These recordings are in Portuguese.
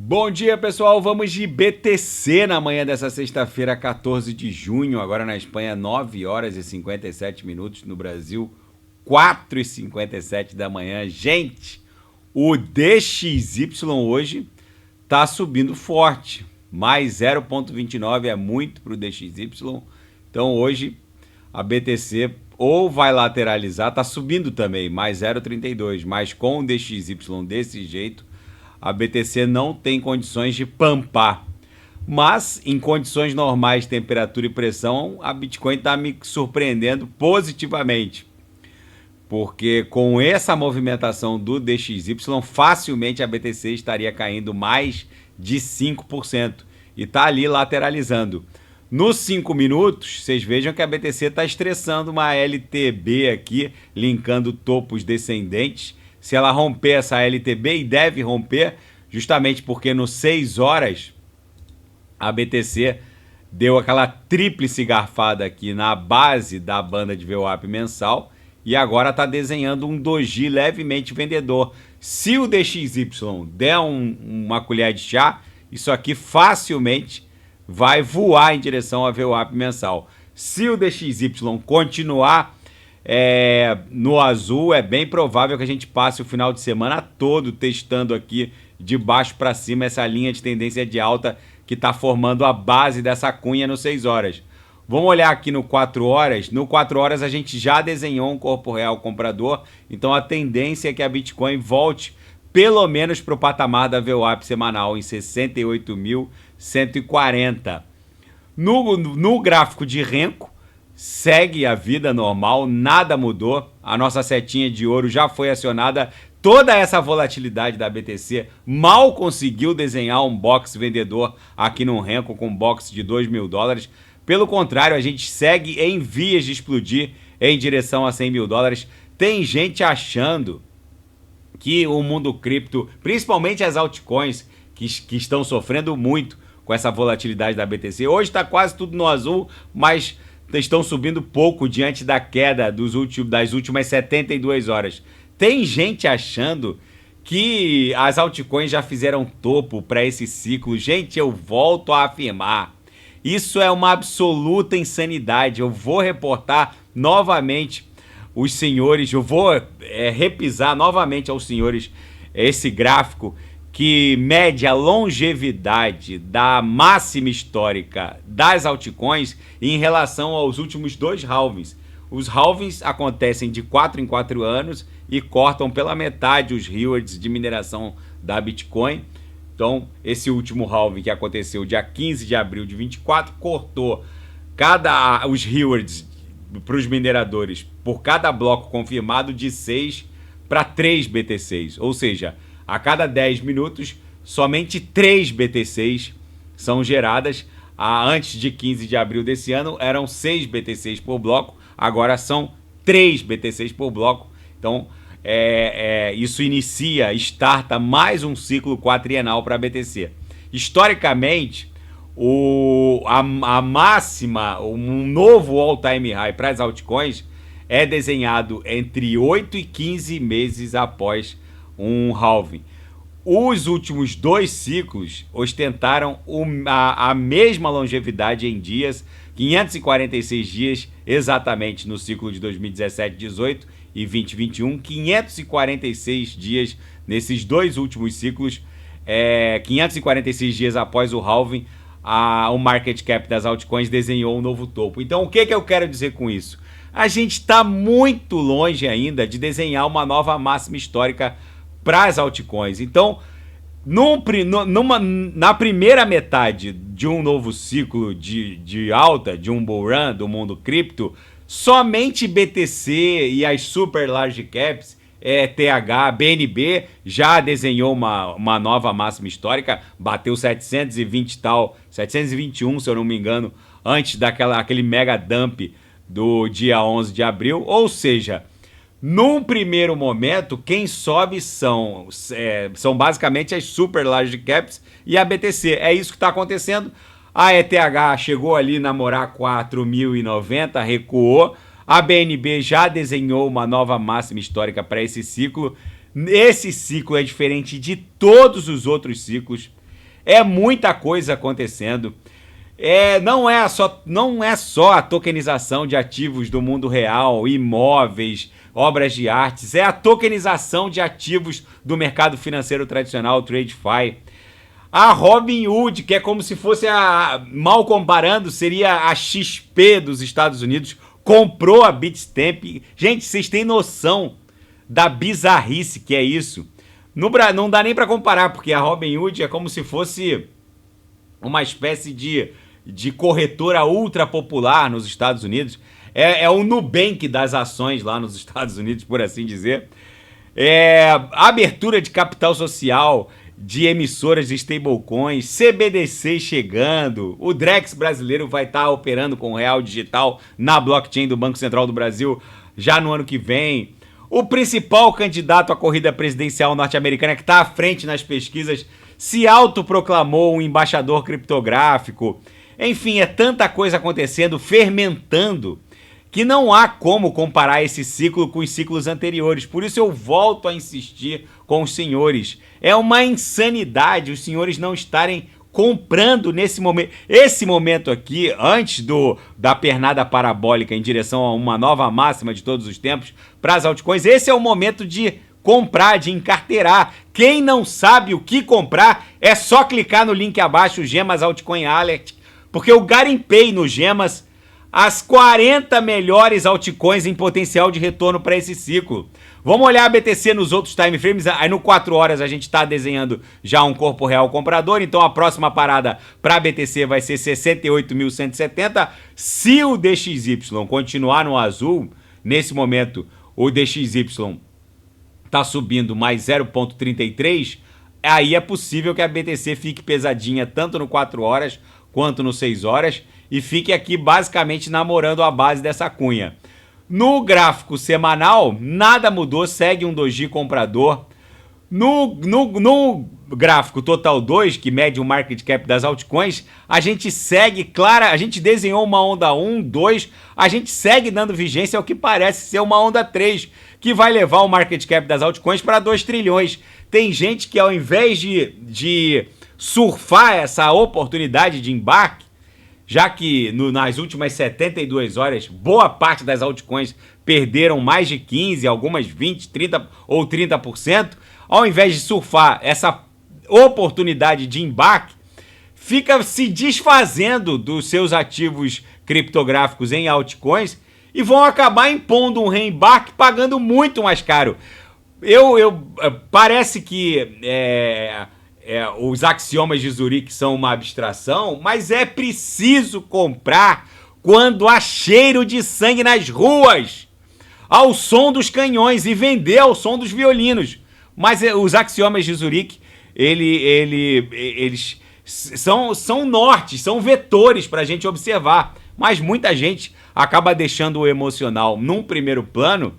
Bom dia, pessoal. Vamos de BTC na manhã dessa sexta-feira, 14 de junho. Agora na Espanha, 9 horas e 57 minutos. No Brasil, 4 e 57 da manhã. Gente, o DXY hoje tá subindo forte. Mais 0,29 é muito para o DXY. Então hoje a BTC ou vai lateralizar, tá subindo também, mais 0,32. Mas com o DXY desse jeito, a BTC não tem condições de pampar. Mas, em condições normais de temperatura e pressão, a Bitcoin está me surpreendendo positivamente. Porque com essa movimentação do DXY, facilmente a BTC estaria caindo mais de 5%. E está ali lateralizando. Nos 5 minutos, vocês vejam que a BTC está estressando uma LTB aqui, linkando topos descendentes. Se ela romper essa LTB, e deve romper, justamente porque nos 6 horas a BTC deu aquela tríplice garfada aqui na base da banda de VWAP mensal e agora está desenhando um doji levemente vendedor. Se o DXY der uma colher de chá, isso aqui facilmente vai voar em direção ao VWAP mensal. Se o DXY continuar no azul, é bem provável que a gente passe o final de semana todo testando aqui de baixo para cima essa linha de tendência de alta que está formando a base dessa cunha no 6 horas. Vamos olhar aqui no 4 horas. No 4 horas a gente já desenhou um corpo real comprador, então a tendência é que a Bitcoin volte pelo menos para o patamar da VWAP semanal em 68.140. No gráfico de Renko, segue a vida normal, nada mudou, a nossa setinha de ouro já foi acionada, toda essa volatilidade da BTC mal conseguiu desenhar um box vendedor aqui no Renko com um box de $2.000, pelo contrário, a gente segue em vias de explodir em direção a $100.000, tem gente achando que o mundo cripto, principalmente as altcoins, que estão sofrendo muito com essa volatilidade da BTC, hoje está quase tudo no azul, mas estão subindo pouco diante da queda das últimas 72 horas. Tem gente achando que as altcoins já fizeram topo para esse ciclo. Gente, eu volto a afirmar, isso é uma absoluta insanidade. Eu vou reportar novamente os senhores, eu vou repisar novamente aos senhores esse gráfico que mede a longevidade da máxima histórica das altcoins em relação aos últimos 2 halvings. Os halvings acontecem de 4 em 4 anos e cortam pela metade os rewards de mineração da Bitcoin. Então, esse último halving que aconteceu dia 15 de abril de 24 cortou os rewards para os mineradores por cada bloco confirmado de 6 para 3 BTCs, ou seja, a cada 10 minutos, somente 3 BTCs são geradas. Antes de 15 de abril desse ano, eram 6 BTCs por bloco. Agora são 3 BTCs por bloco. Então, isso starta mais um ciclo quatrienal para a BTC. Historicamente, a máxima, um novo all-time high para as altcoins é desenhado entre 8 e 15 meses após um halving. Os últimos 2 ciclos ostentaram a mesma longevidade em dias, 546 dias exatamente no ciclo de 2017-18 e 2021, 546 dias nesses 2 últimos ciclos, 546 dias após o halving, o market cap das altcoins desenhou um novo topo. Então, o que eu quero dizer com isso? A gente está muito longe ainda de desenhar uma nova máxima histórica para as altcoins. Então, na primeira metade de um novo ciclo de alta, de um bull run do mundo cripto, somente BTC e as super large caps, TH, BNB, já desenhou uma nova máxima histórica, bateu 721, se eu não me engano, antes daquele mega dump do dia 11 de abril, ou seja, num primeiro momento, quem sobe são basicamente as super large caps e a BTC. É isso que está acontecendo. A ETH chegou ali a namorar 4.090, recuou. A BNB já desenhou uma nova máxima histórica para esse ciclo. Esse ciclo é diferente de todos os outros ciclos. É muita coisa acontecendo. Não é só a tokenização de ativos do mundo real, imóveis, obras de artes, é a tokenização de ativos do mercado financeiro tradicional, o TradeFi. A Robinhood, que é como se fosse mal comparando, seria a XP dos Estados Unidos, comprou a Bitstamp. Gente, vocês têm noção da bizarrice que é isso? Não dá nem para comparar, porque a Robinhood é como se fosse uma espécie de corretora ultra popular nos Estados Unidos. É o Nubank das ações lá nos Estados Unidos, por assim dizer. Abertura de capital social, de emissoras de stablecoins, CBDC chegando, o Drex brasileiro vai estar operando com o real digital na blockchain do Banco Central do Brasil já no ano que vem. O principal candidato à corrida presidencial norte-americana, que está à frente nas pesquisas, se autoproclamou um embaixador criptográfico. Enfim, é tanta coisa acontecendo, fermentando, que não há como comparar esse ciclo com os ciclos anteriores. Por isso eu volto a insistir com os senhores. É uma insanidade os senhores não estarem comprando nesse momento. Esse momento aqui, antes da pernada parabólica em direção a uma nova máxima de todos os tempos para as altcoins, esse é o momento de comprar, de encarteirar. Quem não sabe o que comprar, é só clicar no link abaixo, Gemas Altcoin Alert, porque eu garimpei no Gemas as 40 melhores altcoins em potencial de retorno para esse ciclo. Vamos olhar a BTC nos outros time frames. Aí no 4 horas a gente está desenhando já um corpo real comprador. Então a próxima parada para a BTC vai ser 68.170. Se o DXY continuar no azul, nesse momento o DXY está subindo mais 0,33, aí é possível que a BTC fique pesadinha tanto no 4 horas quanto no 6 horas e fique aqui basicamente namorando a base dessa cunha. No gráfico semanal, nada mudou, segue um doji comprador. No gráfico Total 2, que mede o market cap das altcoins, a gente segue, a gente desenhou uma onda 1, 2, a gente segue dando vigência ao que parece ser uma onda 3, que vai levar o market cap das altcoins para 2 trilhões. Tem gente que ao invés de surfar essa oportunidade de embarque, já que nas últimas 72 horas, boa parte das altcoins perderam mais de 15%, algumas 20%, 30% ou 30%, ao invés de surfar essa oportunidade de embarque, fica se desfazendo dos seus ativos criptográficos em altcoins e vão acabar impondo um reembarque pagando muito mais caro. Parece que os axiomas de Zurique são uma abstração, mas é preciso comprar quando há cheiro de sangue nas ruas, ao som dos canhões, e vender ao som dos violinos. Mas os axiomas de Zurique, eles são nortes, são vetores para a gente observar. Mas muita gente acaba deixando o emocional num primeiro plano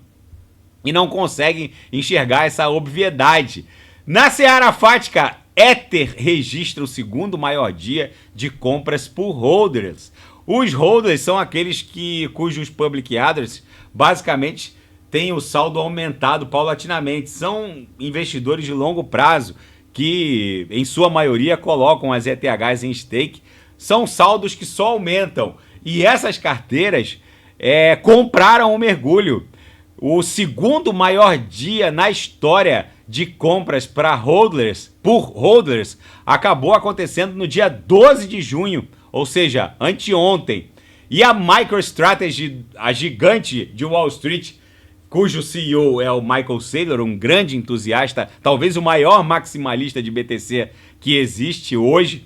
e não consegue enxergar essa obviedade. Na Seara Fática, Ether registra o segundo maior dia de compras por holders. Os holders são aqueles cujos public address basicamente têm o saldo aumentado paulatinamente. São investidores de longo prazo que, em sua maioria, colocam as ETHs em stake. São saldos que só aumentam. E essas carteiras compraram o mergulho. O segundo maior dia na história de compras por holders acabou acontecendo no dia 12 de junho, ou seja, anteontem. E a MicroStrategy, a gigante de Wall Street, cujo CEO é o Michael Saylor, um grande entusiasta, talvez o maior maximalista de BTC que existe hoje,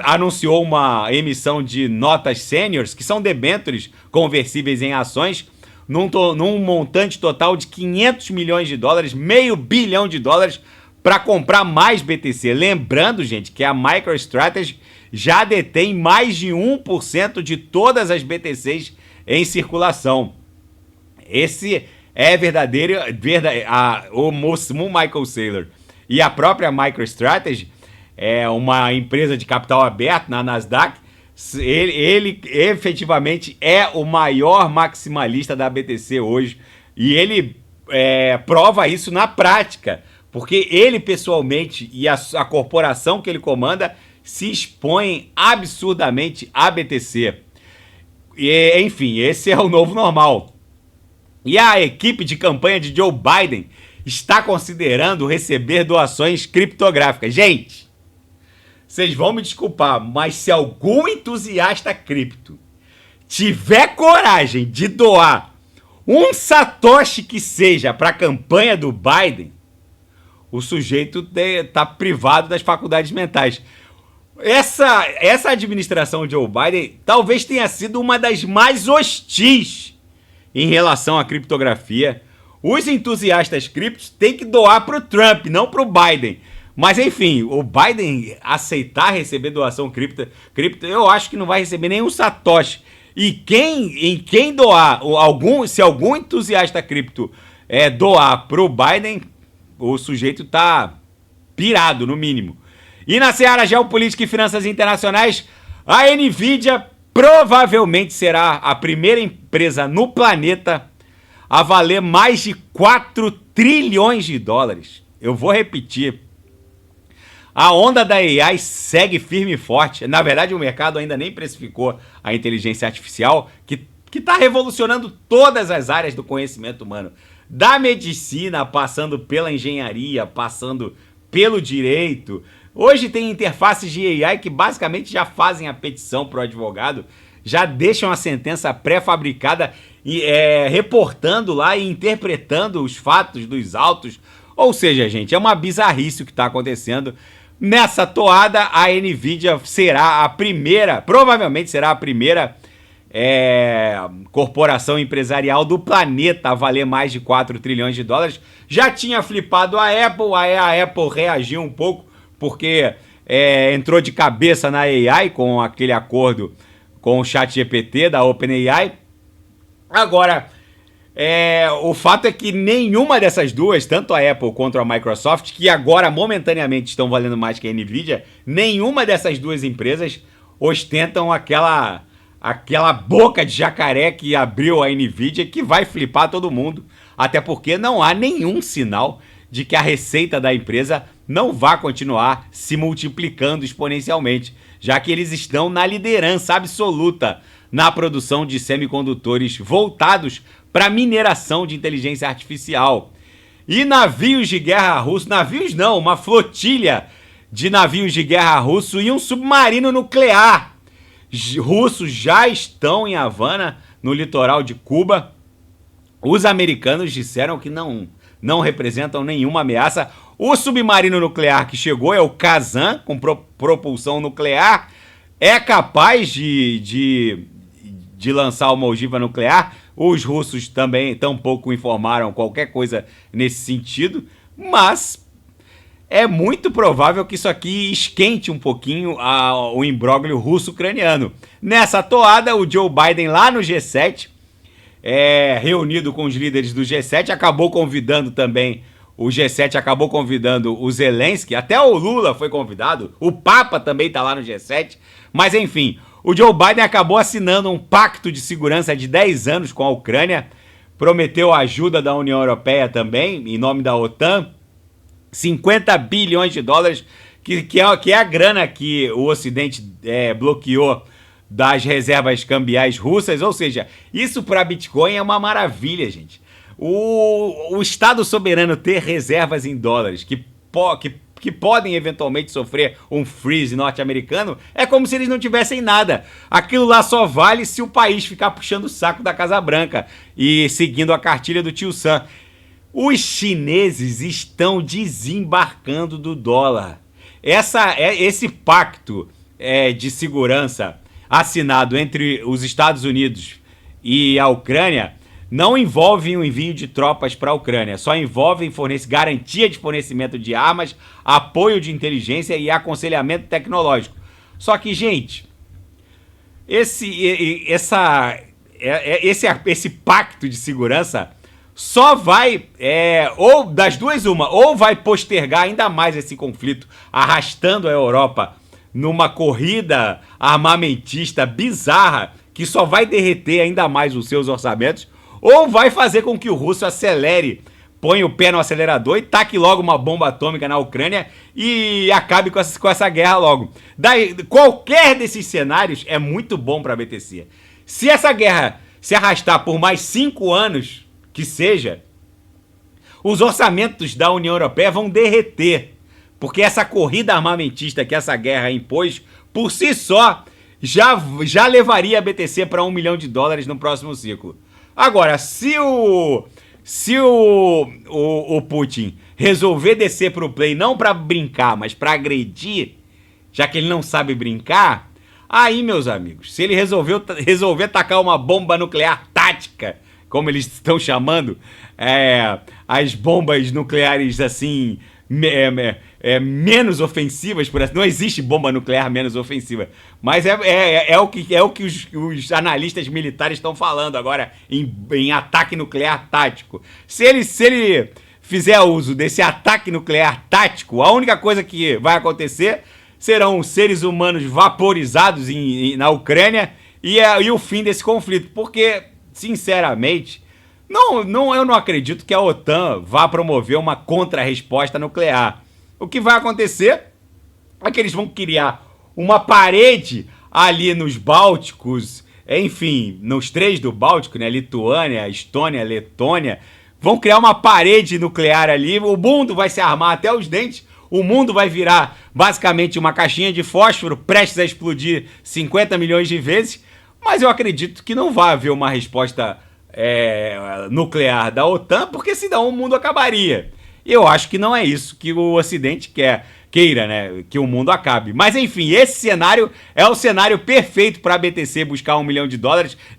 anunciou uma emissão de notas seniors, que são debêntures conversíveis em ações, num montante total de 500 milhões de dólares, $500 bilhão, para comprar mais BTC. Lembrando, gente, que a MicroStrategy já detém mais de 1% de todas as BTCs em circulação. Esse é verdadeiro, o Michael Saylor e a própria MicroStrategy, é uma empresa de capital aberto na Nasdaq. Ele efetivamente é o maior maximalista da BTC hoje, e ele prova isso na prática, Porque ele pessoalmente e a corporação que ele comanda se expõem absurdamente à BTC. E, enfim, esse é o novo normal. E a equipe de campanha de Joe Biden está considerando receber doações criptográficas. Gente, vocês vão me desculpar, mas se algum entusiasta cripto tiver coragem de doar um satoshi que seja para a campanha do Biden, o sujeito está privado das faculdades mentais. Essa administração de Joe Biden talvez tenha sido uma das mais hostis em relação à criptografia. Os entusiastas criptos têm que doar para o Trump, não para o Biden. Mas enfim, o Biden aceitar receber doação cripto, eu acho que não vai receber nenhum satoshi. E quem doar, se algum entusiasta cripto doar para o Biden, o sujeito tá pirado, no mínimo. E na seara geopolítica e finanças internacionais, a Nvidia provavelmente será a primeira empresa no planeta a valer mais de 4 trilhões de dólares. Eu vou repetir. A onda da AI segue firme e forte. Na verdade, o mercado ainda nem precificou a inteligência artificial, que está revolucionando todas as áreas do conhecimento humano. Da medicina, passando pela engenharia, passando pelo direito. Hoje tem interfaces de AI que basicamente já fazem a petição para o advogado, já deixam a sentença pré-fabricada e reportando lá e interpretando os fatos dos autos. Ou seja, gente, é uma bizarrice o que está acontecendo. Nessa toada, a Nvidia será a primeira, provavelmente será a primeira corporação empresarial do planeta a valer mais de 4 trilhões de dólares. Já tinha flipado a Apple reagiu um pouco, porque entrou de cabeça na AI com aquele acordo com o ChatGPT da OpenAI. Agora, o fato é que nenhuma dessas duas, tanto a Apple quanto a Microsoft, que agora momentaneamente estão valendo mais que a Nvidia, nenhuma dessas duas empresas ostentam aquela boca de jacaré que abriu a Nvidia, que vai flipar todo mundo. Até porque não há nenhum sinal de que a receita da empresa não vá continuar se multiplicando exponencialmente, já que eles estão na liderança absoluta na produção de semicondutores voltados para mineração de inteligência artificial. E navios de guerra russos, navios não, uma flotilha de navios de guerra russo e um submarino nuclear russos já estão em Havana, no litoral de Cuba. Os americanos disseram que não representam nenhuma ameaça. O submarino nuclear que chegou é o Kazan, com propulsão nuclear. É capaz de lançar uma ogiva nuclear. Os russos também tampouco informaram qualquer coisa nesse sentido. Mas é muito provável que isso aqui esquente um pouquinho o imbróglio russo-ucraniano. Nessa toada, o Joe Biden lá no G7, reunido com os líderes do G7, acabou convidando também, o G7 acabou convidando o Zelensky, até o Lula foi convidado, o Papa também está lá no G7, mas enfim, o Joe Biden acabou assinando um pacto de segurança de 10 anos com a Ucrânia, prometeu a ajuda da União Europeia também, em nome da OTAN, 50 bilhões de dólares, que é a grana que o Ocidente bloqueou das reservas cambiais russas. Ou seja, isso para Bitcoin é uma maravilha, gente. O Estado soberano ter reservas em dólares que podem eventualmente sofrer um freeze norte-americano é como se eles não tivessem nada. Aquilo lá só vale se o país ficar puxando o saco da Casa Branca e seguindo a cartilha do tio Sam. Os chineses estão desembarcando do dólar. Esse pacto de segurança assinado entre os Estados Unidos e a Ucrânia não envolve o envio de tropas para a Ucrânia, só envolve garantia de fornecimento de armas, apoio de inteligência e aconselhamento tecnológico. Só que, gente, esse pacto de segurança só vai, ou das duas uma, ou vai postergar ainda mais esse conflito, arrastando a Europa numa corrida armamentista bizarra, que só vai derreter ainda mais os seus orçamentos, ou vai fazer com que o russo acelere põe o pé no acelerador e taque logo uma bomba atômica na Ucrânia e acabe com essa guerra logo. Daí, qualquer desses cenários é muito bom para a BTC. Se essa guerra se arrastar por mais 5 anos, que seja, os orçamentos da União Europeia vão derreter. Porque essa corrida armamentista que essa guerra impôs, por si só, já levaria a BTC para $1 milhão no próximo ciclo. Agora, se o Putin resolver descer pro play, não para brincar, mas para agredir, já que ele não sabe brincar, aí, meus amigos, se ele resolver tacar uma bomba nuclear tática, como eles estão chamando, as bombas nucleares assim, menos ofensivas, por assim, não existe bomba nuclear menos ofensiva, mas é o que os analistas militares estão falando agora em ataque nuclear tático. Se ele fizer uso desse ataque nuclear tático, a única coisa que vai acontecer serão seres humanos vaporizados na Ucrânia e o fim desse conflito, porque, sinceramente, eu não acredito que a OTAN vá promover uma contra-resposta nuclear. O que vai acontecer é que eles vão criar uma parede ali nos Bálticos, enfim, nos 3 do Báltico, né? Lituânia, Estônia, Letônia, vão criar uma parede nuclear ali, o mundo vai se armar até os dentes, o mundo vai virar basicamente uma caixinha de fósforo prestes a explodir 50 milhões de vezes, mas eu acredito que não vai haver uma resposta nuclear da OTAN, porque senão o mundo acabaria. E eu acho que não é isso que o Ocidente queira, né? Que o mundo acabe. Mas enfim, esse cenário é o cenário perfeito para a BTC buscar $1 milhão.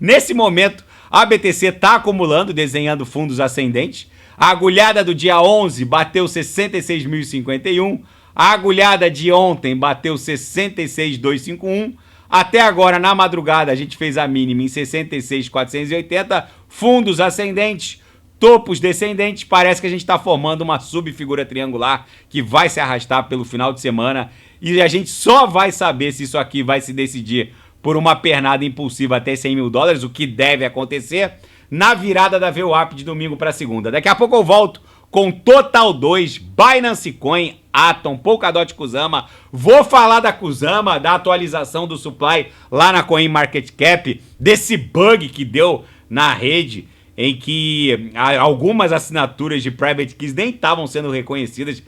Nesse momento, a BTC está acumulando, desenhando fundos ascendentes. A agulhada do dia 11 bateu 66.051. A agulhada de ontem bateu 66.251. Até agora, na madrugada, a gente fez a mínima em 66.480. Fundos ascendentes, topos descendentes. Parece que a gente está formando uma subfigura triangular que vai se arrastar pelo final de semana. E a gente só vai saber se isso aqui vai se decidir por uma pernada impulsiva até $100 mil, o que deve acontecer na virada da VWAP de domingo para segunda. Daqui a pouco eu volto com Total 2, Binance Coin, Atom, Polkadot Kusama. Vou falar da Kusama, da atualização do supply lá na CoinMarketCap, desse bug que deu na rede, em que algumas assinaturas de private keys nem estavam sendo reconhecidas.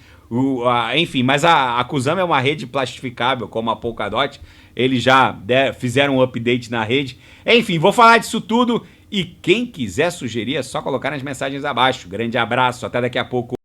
Enfim, mas a Kusama é uma rede plastificável, como a Polkadot. Eles já fizeram um update na rede. Enfim, vou falar disso tudo. E quem quiser sugerir é só colocar nas mensagens abaixo. Grande abraço, até daqui a pouco.